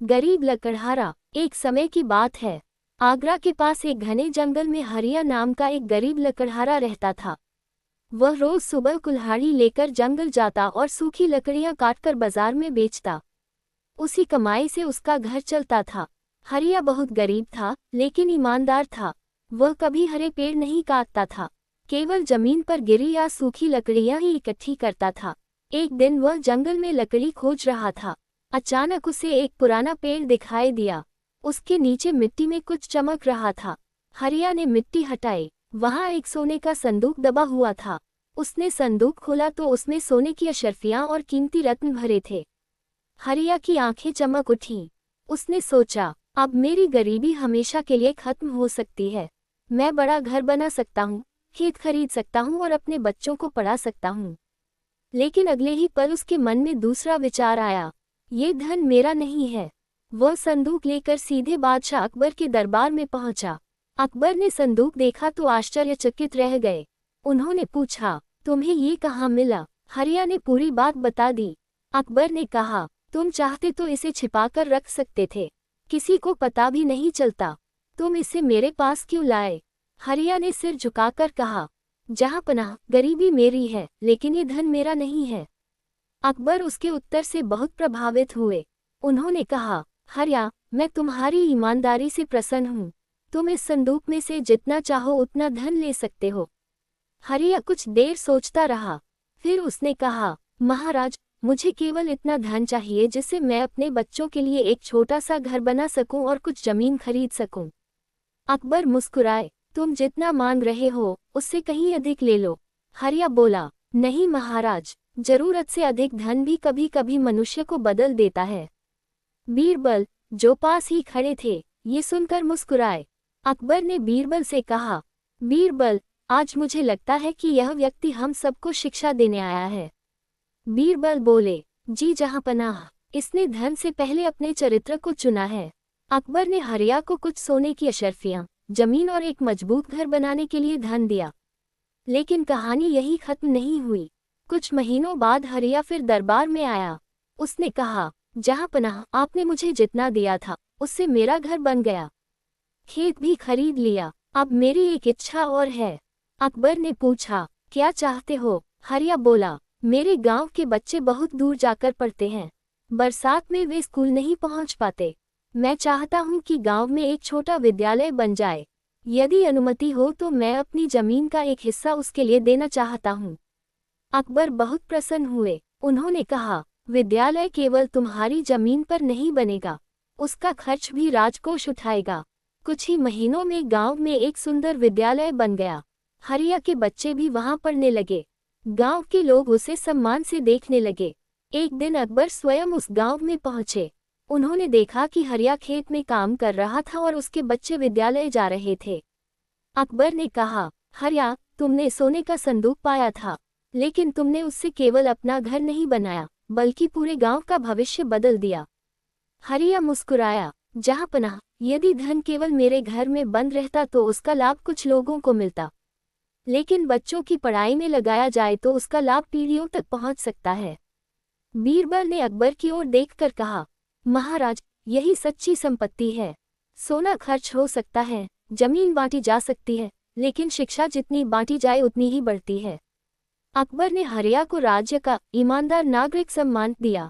गरीब लकड़हारा। एक समय की बात है। आगरा के पास एक घने जंगल में हरिया नाम का एक गरीब लकड़हारा रहता था। वह रोज सुबह कुल्हाड़ी लेकर जंगल जाता और सूखी लकड़ियां काटकर बाजार में बेचता। उसी कमाई से उसका घर चलता था। हरिया बहुत गरीब था, लेकिन ईमानदार था। वह कभी हरे पेड़ नहीं काटता था, केवल जमीन पर गिरी या सूखी लकड़ियां ही इकट्ठी करता था। एक दिन वह जंगल में लकड़ी खोज रहा था। अचानक उसे एक पुराना पेड़ दिखाई दिया। उसके नीचे मिट्टी में कुछ चमक रहा था। हरिया ने मिट्टी हटाई। वहां एक सोने का संदूक दबा हुआ था। उसने संदूक खोला तो उसमें सोने की अशर्फियां और कीमती रत्न भरे थे। हरिया की आंखें चमक उठीं। उसने सोचा, अब मेरी गरीबी हमेशा के लिए खत्म हो सकती है। मैं बड़ा घर बना सकता हूँ, खेत खरीद सकता हूँ और अपने बच्चों को पढ़ा सकता हूँ। लेकिन अगले ही पल उसके मन में दूसरा विचार आया। ये धन मेरा नहीं है। वह संदूक लेकर सीधे बादशाह अकबर के दरबार में पहुंचा। अकबर ने संदूक देखा तो आश्चर्यचकित रह गए। उन्होंने पूछा, तुम्हें ये कहाँ मिला? हरिया ने पूरी बात बता दी। अकबर ने कहा, तुम चाहते तो इसे छिपाकर रख सकते थे, किसी को पता भी नहीं चलता। तुम इसे मेरे पास क्यों लाए? हरिया ने सिर झुकाकर कहा, जहांपनाह, गरीबी मेरी है, लेकिन ये धन मेरा नहीं है। अकबर उसके उत्तर से बहुत प्रभावित हुए। उन्होंने कहा, हरिया, मैं तुम्हारी ईमानदारी से प्रसन्न हूँ। तुम इस संदूक में से जितना चाहो उतना धन ले सकते हो। हरिया कुछ देर सोचता रहा। फिर उसने कहा, महाराज, मुझे केवल इतना धन चाहिए जिससे मैं अपने बच्चों के लिए एक छोटा सा घर बना सकूं और कुछ जमीन खरीद सकूं। अकबर मुस्कुराए, तुम जितना मांग रहे हो उससे कहीं अधिक ले लो। हरिया बोला, नहीं महाराज, जरूरत से अधिक धन भी कभी कभी मनुष्य को बदल देता है। बीरबल, जो पास ही खड़े थे, ये सुनकर मुस्कुराए। अकबर ने बीरबल से कहा, बीरबल, आज मुझे लगता है कि यह व्यक्ति हम सबको शिक्षा देने आया है। बीरबल बोले, जी जहांपनाह, इसने धन से पहले अपने चरित्र को चुना है। अकबर ने हरिया को कुछ सोने की अशर्फियां, जमीन और एक मजबूत घर बनाने के लिए धन दिया। लेकिन कहानी यही खत्म नहीं हुई। कुछ महीनों बाद हरिया फिर दरबार में आया। उसने कहा, जहांपनाह, आपने मुझे जितना दिया था उससे मेरा घर बन गया, खेत भी खरीद लिया। अब मेरी एक इच्छा और है। अकबर ने पूछा, क्या चाहते हो? हरिया बोला, मेरे गांव के बच्चे बहुत दूर जाकर पढ़ते हैं। बरसात में वे स्कूल नहीं पहुंच पाते। मैं चाहता हूं कि गांव में एक छोटा विद्यालय बन जाए। यदि अनुमति हो तो मैं अपनी जमीन का एक हिस्सा उसके लिए देना चाहता हूं। अकबर बहुत प्रसन्न हुए। उन्होंने कहा, विद्यालय केवल तुम्हारी जमीन पर नहीं बनेगा, उसका खर्च भी राजकोष उठाएगा। कुछ ही महीनों में गांव में एक सुंदर विद्यालय बन गया। हरिया के बच्चे भी वहां पढ़ने लगे। गांव के लोग उसे सम्मान से देखने लगे। एक दिन अकबर स्वयं उस गांव में पहुंचे। उन्होंने देखा कि हरिया खेत में काम कर रहा था और उसके बच्चे विद्यालय जा रहे थे। अकबर ने कहा, हरिया, तुमने सोने का संदूक पाया था, लेकिन तुमने उससे केवल अपना घर नहीं बनाया, बल्कि पूरे गांव का भविष्य बदल दिया। हरिया मुस्कुराया, जहांपनाह, यदि धन केवल मेरे घर में बंद रहता तो उसका लाभ कुछ लोगों को मिलता, लेकिन बच्चों की पढ़ाई में लगाया जाए तो उसका लाभ पीढ़ियों तक पहुंच सकता है। बीरबल ने अकबर की ओर देखकर कहा, महाराज, यही सच्ची संपत्ति है। सोना खर्च हो सकता है, जमीन बांटी जा सकती है, लेकिन शिक्षा जितनी बांटी जाए उतनी ही बढ़ती है। अकबर ने हरिया को राज्य का ईमानदार नागरिक सम्मान दिया।